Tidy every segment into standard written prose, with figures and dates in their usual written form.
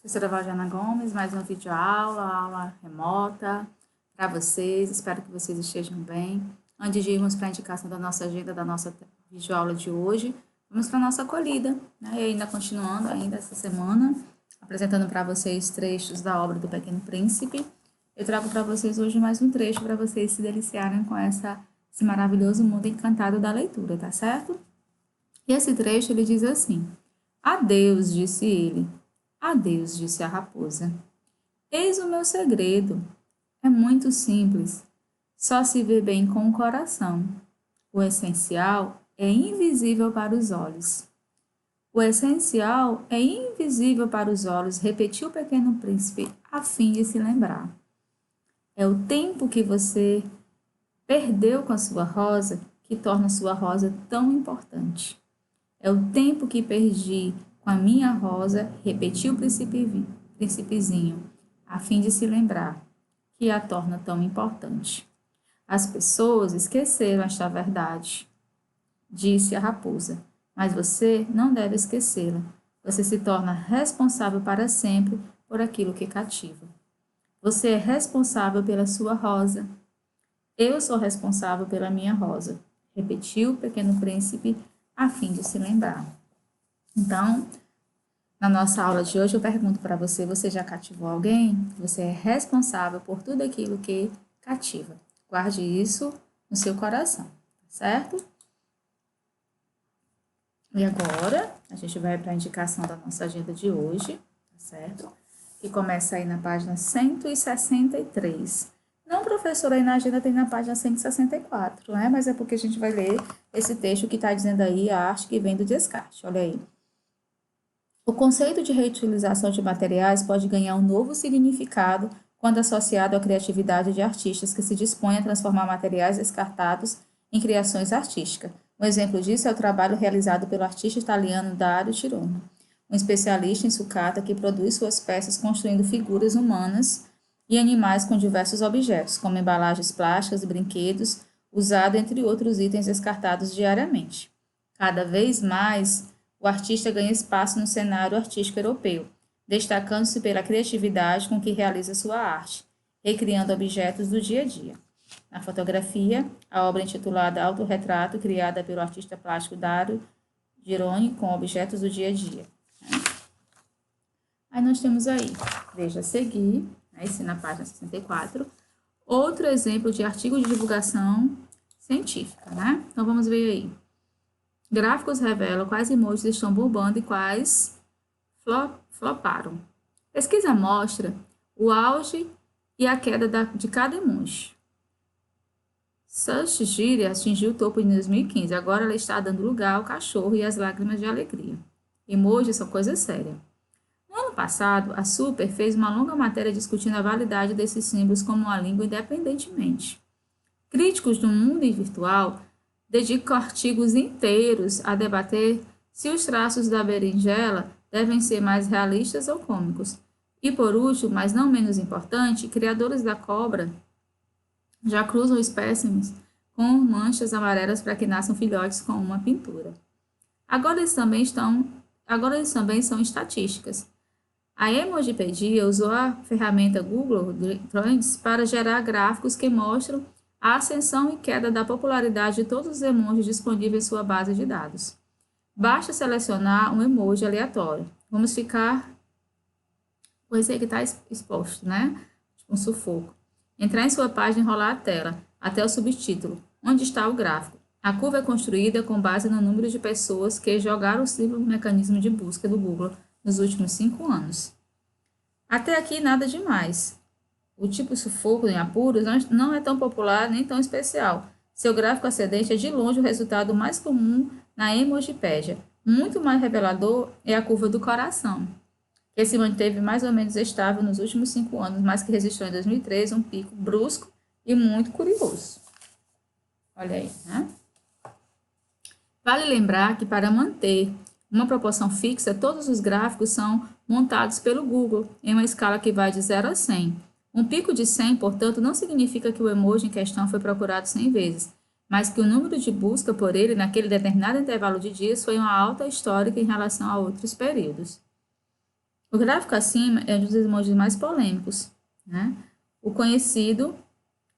Professora Valdiana Gomes, mais uma aula remota para vocês. Espero que vocês estejam bem. Antes de irmos para a indicação da nossa agenda, da nossa videoaula de hoje, vamos para a nossa acolhida, né? E ainda continuando ainda essa semana, apresentando para vocês trechos da obra do Pequeno Príncipe. Eu trago para vocês hoje mais um trecho para vocês se deliciarem com esse maravilhoso mundo encantado da leitura, tá certo? E esse trecho ele diz assim: Adeus, disse ele. Adeus, disse a raposa. Eis o meu segredo. É muito simples. Só se vê bem com o coração. O essencial é invisível para os olhos. O essencial é invisível para os olhos, repetiu o Pequeno Príncipe, a fim de se lembrar. É o tempo que você perdeu com a sua rosa que torna a sua rosa tão importante. É o tempo que perdi com a minha rosa, repetiu o príncipezinho, a fim de se lembrar, que a torna tão importante. As pessoas esqueceram esta verdade, disse a raposa, mas você não deve esquecê-la. Você se torna responsável para sempre por aquilo que cativa. Você é responsável pela sua rosa. Eu sou responsável pela minha rosa, repetiu o Pequeno Príncipe, a fim de se lembrar. Então, na nossa aula de hoje, eu pergunto para você: você já cativou alguém? Você é responsável por tudo aquilo que cativa. Guarde isso no seu coração, certo? E agora, a gente vai para a indicação da nossa agenda de hoje, certo? Que começa aí na página 163. Não, professora, aí na agenda tem na página 164, né? Mas é porque a gente vai ler esse texto que está dizendo aí a arte que vem do descarte. Olha aí. O conceito de reutilização de materiais pode ganhar um novo significado quando associado à criatividade de artistas que se dispõem a transformar materiais descartados em criações artísticas. Um exemplo disso é o trabalho realizado pelo artista italiano Dario Tironi, um especialista em sucata que produz suas peças construindo figuras humanas e animais com diversos objetos, como embalagens plásticas e brinquedos, usado entre outros itens descartados diariamente. Cada vez mais, o artista ganha espaço no cenário artístico europeu, destacando-se pela criatividade com que realiza sua arte, recriando objetos do dia a dia. Na fotografia, a obra intitulada Autorretrato, criada pelo artista plástico Dario Gironi, com objetos do dia a dia. Aí nós temos aí, veja a seguir, esse na página 64, outro exemplo de artigo de divulgação científica, né? Então vamos ver aí. Gráficos revelam quais emojis estão bombando e quais floparam. Pesquisa mostra o auge e a queda de cada emoji. Such gíria atingiu o topo em 2015. Agora ela está dando lugar ao cachorro e às lágrimas de alegria. Emojis são coisa séria. No ano passado, a Super fez uma longa matéria discutindo a validade desses símbolos como uma língua independentemente. Críticos do mundo virtual dedicam artigos inteiros a debater se os traços da berinjela devem ser mais realistas ou cômicos. E por último, mas não menos importante, criadores da cobra já cruzam espécimes com manchas amarelas para que nasçam filhotes com uma pintura. Agora eles também são estatísticas. A Emojipedia usou a ferramenta Google Trends para gerar gráficos que mostram a ascensão e queda da popularidade de todos os emojis disponíveis em sua base de dados. Basta selecionar um emoji aleatório. Vamos ficar com esse aí que está exposto, né? Tipo um sufoco. Entrar em sua página e enrolar a tela, até o subtítulo. Onde está o gráfico? A curva é construída com base no número de pessoas que jogaram o símbolo no mecanismo de busca do Google nos últimos 5 anos. Até aqui nada demais. O tipo sufoco em apuros não é tão popular nem tão especial. Seu gráfico ascendente é de longe o resultado mais comum na Emojipédia. Muito mais revelador é a curva do coração, que se manteve mais ou menos estável nos últimos 5 anos, mas que registrou em 2013 um pico brusco e muito curioso. Olha aí, né? Vale lembrar que para manter uma proporção fixa, todos os gráficos são montados pelo Google em uma escala que vai de 0 a 100. Um pico de 100, portanto, não significa que o emoji em questão foi procurado 100 vezes, mas que o número de busca por ele naquele determinado intervalo de dias foi uma alta histórica em relação a outros períodos. O gráfico acima é um dos emojis mais polêmicos, né? O conhecido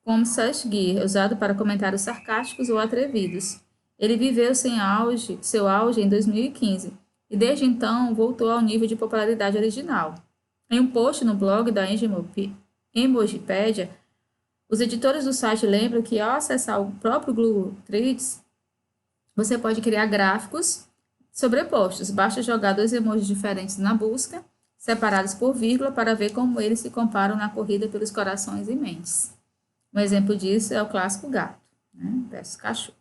como Sashgir, usado para comentários sarcásticos ou atrevidos. Ele viveu seu auge em 2015 e desde então voltou ao nível de popularidade original. Em um post no blog da Emojipédia, os editores do site lembram que ao acessar o próprio Google Trends, você pode criar gráficos sobrepostos. Basta jogar dois emojis diferentes na busca, separados por vírgula, para ver como eles se comparam na corrida pelos corações e mentes. Um exemplo disso é o clássico gato, né, versus cachorro.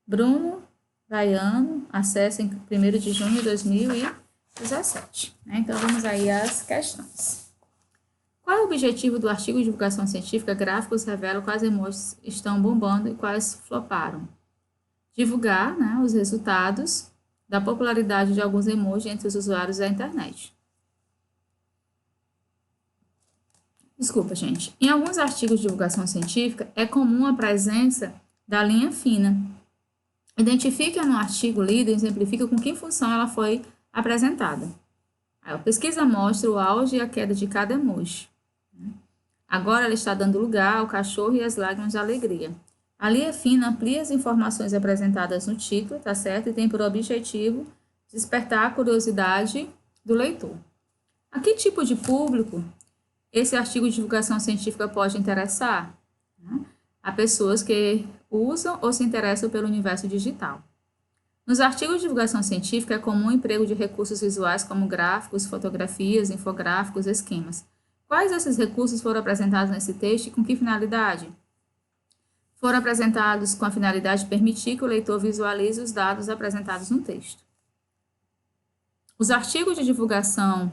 Bruno Baiano, acesso em 1º de junho de 2017. Né? Então, vamos aí às questões. Qual é o objetivo do artigo de divulgação científica? Gráficos revelam quais emojis estão bombando e quais floparam. Divulgar, né, os resultados da popularidade de alguns emojis entre os usuários da internet. Desculpa, gente. Em alguns artigos de divulgação científica, é comum a presença da linha fina. Identifique no artigo lido e exemplifica com que função ela foi apresentada. A pesquisa mostra o auge e a queda de cada emoji. Agora ela está dando lugar ao cachorro e às lágrimas de alegria. A linha fina amplia as informações apresentadas no título, tá certo? E tem por objetivo despertar a curiosidade do leitor. A que tipo de público esse artigo de divulgação científica pode interessar? A pessoas que usam ou se interessam pelo universo digital. Nos artigos de divulgação científica é comum o emprego de recursos visuais como gráficos, fotografias, infográficos, esquemas. Quais desses recursos foram apresentados nesse texto e com que finalidade? Foram apresentados com a finalidade de permitir que o leitor visualize os dados apresentados no texto. Os artigos de divulgação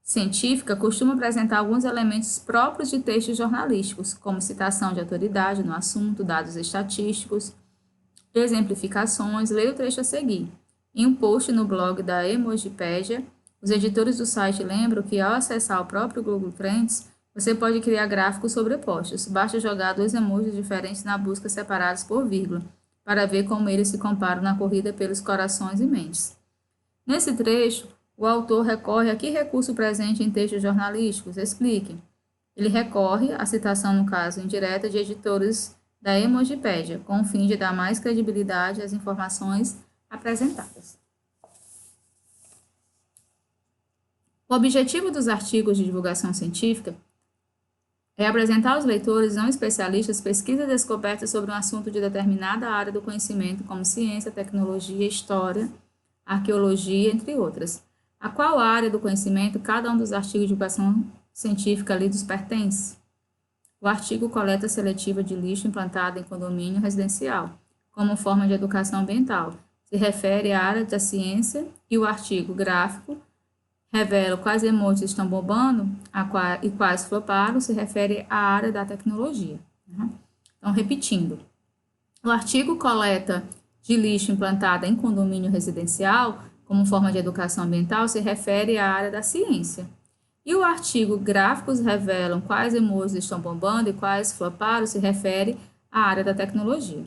científica costumam apresentar alguns elementos próprios de textos jornalísticos, como citação de autoridade no assunto, dados estatísticos, exemplificações. Leia o trecho a seguir. Em um post no blog da Emojipédia, os editores do site lembram que ao acessar o próprio Google Trends, você pode criar gráficos sobrepostos. Basta jogar dois emojis diferentes na busca separados por vírgula, para ver como eles se comparam na corrida pelos corações e mentes. Nesse trecho, o autor recorre a que recurso presente em textos jornalísticos? Explique. Ele recorre à citação, no caso indireta, de editores da Emojipédia, com o fim de dar mais credibilidade às informações apresentadas. O objetivo dos artigos de divulgação científica é apresentar aos leitores não especialistas pesquisas e descobertas sobre um assunto de determinada área do conhecimento, como ciência, tecnologia, história, arqueologia, entre outras. A qual área do conhecimento cada um dos artigos de divulgação científica lidos pertence? O artigo coleta seletiva de lixo implantada em condomínio residencial, como forma de educação ambiental, se refere à área da ciência, e o artigo gráfico revela quais emojis estão bombando e quais floparam, se refere à área da tecnologia. Então, repetindo, o artigo coleta de lixo implantada em condomínio residencial, como forma de educação ambiental, se refere à área da ciência. E o artigo gráficos revelam quais emojis estão bombando e quais floparam, se refere à área da tecnologia.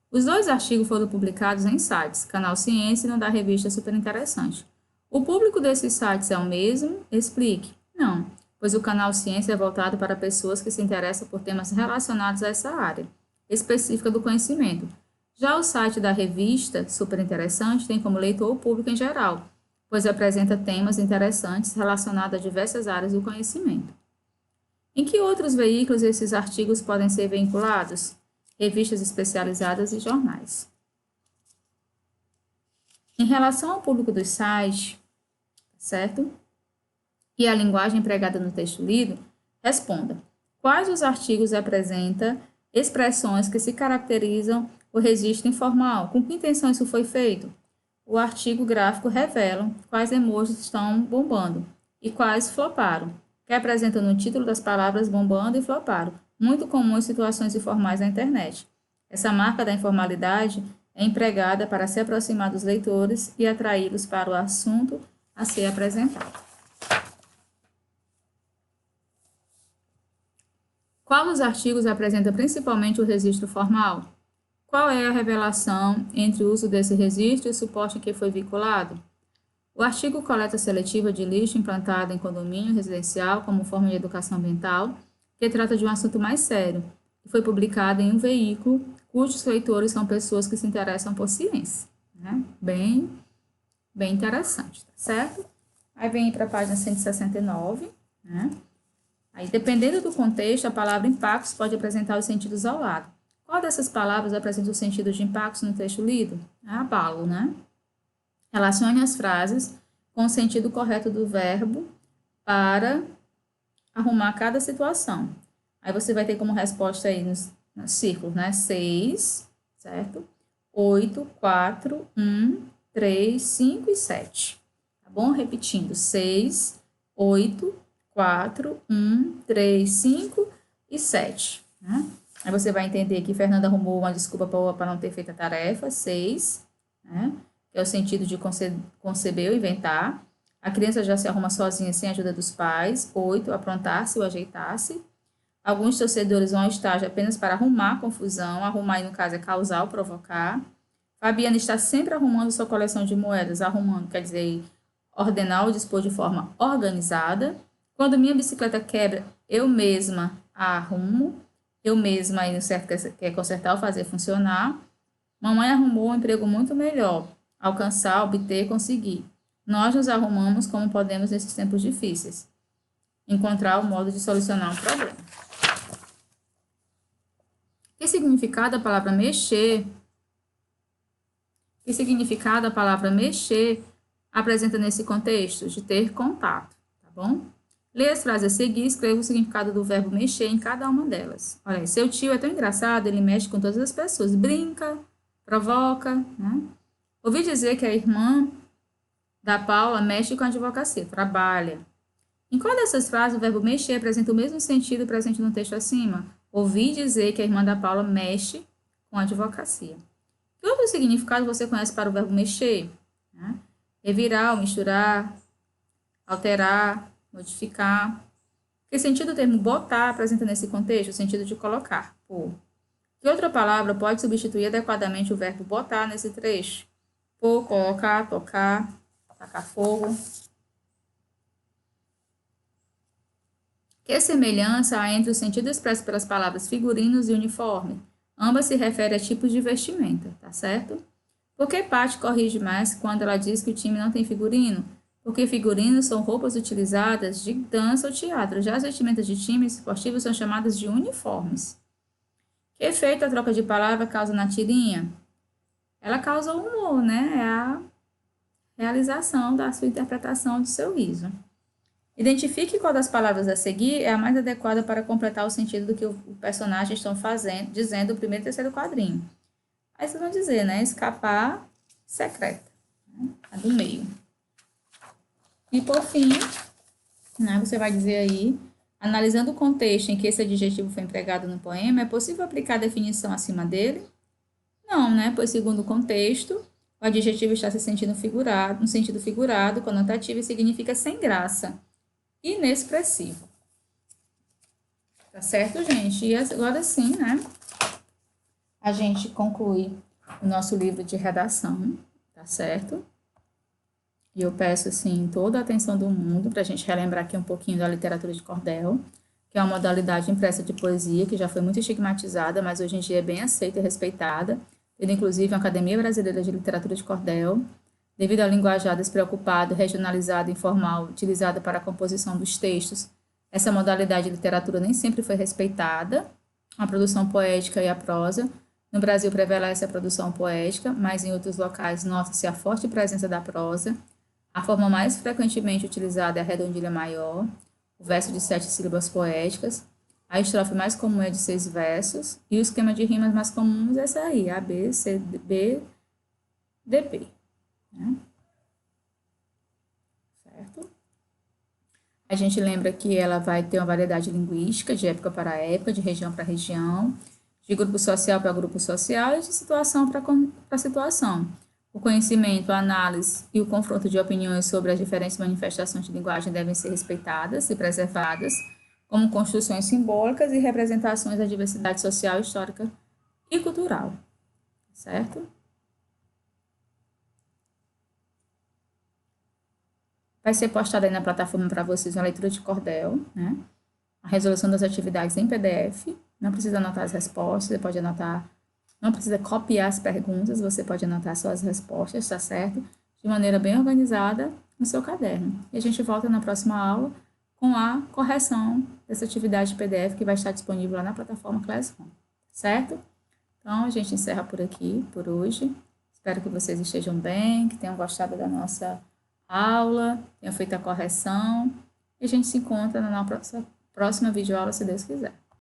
Os dois artigos foram publicados em sites, Canal Ciência e no da revista Super Interessante. O público desses sites é o mesmo? Explique. Não, pois o Canal Ciência é voltado para pessoas que se interessam por temas relacionados a essa área específica do conhecimento. Já o site da revista Super Interessante tem como leitor o público em geral, pois apresenta temas interessantes relacionados a diversas áreas do conhecimento. Em que outros veículos esses artigos podem ser vinculados? Revistas especializadas e jornais. Em relação ao público dos sites, certo? E a linguagem empregada no texto lido, responda. Quais os artigos apresentam expressões que se caracterizam por registro informal? Com que intenção isso foi feito? O artigo gráfico revela quais emojis estão bombando e quais floparam, que apresentam no título das palavras bombando e floparam, muito comum em situações informais na internet. Essa marca da informalidade é empregada para se aproximar dos leitores e atraí-los para o assunto a ser apresentado. Qual dos artigos apresenta principalmente o registro formal? Qual é a revelação entre o uso desse registro e o suporte em que foi vinculado? O artigo coleta seletiva de lixo implantada em condomínio residencial como forma de educação ambiental, que trata de um assunto mais sério, e foi publicado em um veículo cujos leitores são pessoas que se interessam por ciência. Né? Bem interessante, tá certo? Aí vem para a página 169, né? Aí, dependendo do contexto, a palavra impactos pode apresentar os sentidos ao lado. Qual dessas palavras apresenta o sentido de impactos no texto lido? Abalo, né? Relacione as frases com o sentido correto do verbo para arrumar cada situação. Aí você vai ter como resposta aí nos círculos, né? 6, certo? 8, 4, 1, 3, 5 e 7. Tá bom? Repetindo. 6, 8, 4, 1, 3, 5 e 7. Né? Aí você vai entender que Fernanda arrumou uma desculpa para não ter feito a tarefa. 6, né? Que é o sentido de conceber ou inventar. A criança já se arruma sozinha sem a ajuda dos pais. 8, aprontar-se ou ajeitar-se. Alguns torcedores vão ao estágio apenas para arrumar confusão. Arrumar, no caso, é causar ou provocar. Fabiana está sempre arrumando sua coleção de moedas. Arrumando quer dizer ordenar ou dispor de forma organizada. Quando minha bicicleta quebra, eu mesma a arrumo. Eu mesma, aí no certo, quer consertar ou fazer funcionar. Mamãe arrumou um emprego muito melhor. Alcançar, obter, conseguir. Nós nos arrumamos como podemos nesses tempos difíceis. Encontrar o modo de solucionar um problema. Que significado a palavra mexer? Que significado a palavra mexer apresenta nesse contexto? De ter contato, tá bom? Lê as frases a seguir e escreva o significado do verbo mexer em cada uma delas. Olha aí, seu tio é tão engraçado, ele mexe com todas as pessoas. Brinca, provoca, né? Ouvi dizer que a irmã da Paula mexe com a advocacia, trabalha. Em qual dessas frases o verbo mexer apresenta o mesmo sentido presente no texto acima? Ouvi dizer que a irmã da Paula mexe com a advocacia. Que outro significado você conhece para o verbo mexer? Né? Revirar, misturar, alterar, modificar. Que sentido o termo botar apresenta nesse contexto? O sentido de colocar, pôr. Que outra palavra pode substituir adequadamente o verbo botar nesse trecho? Pôr, colocar, tocar, tacar fogo. Que semelhança há entre o sentido expresso pelas palavras figurinos e uniforme? Ambas se referem a tipos de vestimenta, tá certo? Por que Paty corrige mais quando ela diz que o time não tem figurino? Porque figurinos são roupas utilizadas de dança ou teatro. Já as vestimentas de times esportivos são chamadas de uniformes. Que efeito a troca de palavra causa na tirinha? Ela causa humor, né? É a realização da sua interpretação do seu riso. Identifique qual das palavras a seguir é a mais adequada para completar o sentido do que o personagem estão dizendo no primeiro e terceiro quadrinho. Aí vocês vão dizer, né? Escapar, secreta. Né? A do meio. E por fim, né, você vai dizer aí, analisando o contexto em que esse adjetivo foi empregado no poema, é possível aplicar a definição acima dele? Não, né? Pois segundo o contexto, o adjetivo está se sentindo figurado, no sentido figurado, conotativo e significa sem graça, inexpressivo. Tá certo, gente? E agora sim, né? A gente conclui o nosso livro de redação, tá certo? E eu peço, assim, toda a atenção do mundo para a gente relembrar aqui um pouquinho da literatura de cordel, que é uma modalidade impressa de poesia que já foi muito estigmatizada, mas hoje em dia é bem aceita e respeitada, tendo inclusive a Academia Brasileira de Literatura de Cordel, devido ao linguajar despreocupado, regionalizado e informal utilizado para a composição dos textos. Essa modalidade de literatura nem sempre foi respeitada, a produção poética e a prosa. No Brasil prevalece a produção poética, mas em outros locais nota-se a forte presença da prosa. A forma mais frequentemente utilizada é a redondilha maior, o verso de 7 sílabas poéticas. A estrofe mais comum é de 6 versos, e o esquema de rimas mais comum é esse aí, A, B, C, B, D, B. Né? Certo? A gente lembra que ela vai ter uma variedade linguística, de época para época, de região para região, de grupo social para grupo social e de situação para situação. O conhecimento, a análise e o confronto de opiniões sobre as diferentes manifestações de linguagem devem ser respeitadas e preservadas como construções simbólicas e representações da diversidade social, histórica e cultural. Certo? Vai ser postada aí na plataforma para vocês uma leitura de cordel, né? A resolução das atividades em PDF. Não precisa anotar as respostas, você pode anotar, não precisa copiar as perguntas, você pode anotar só as respostas, tá certo? De maneira bem organizada no seu caderno. E a gente volta na próxima aula com a correção dessa atividade PDF que vai estar disponível lá na plataforma Classroom, certo? Então, a gente encerra por aqui, por hoje. Espero que vocês estejam bem, que tenham gostado da nossa aula, tenham feito a correção. E a gente se encontra na nossa próxima videoaula, se Deus quiser.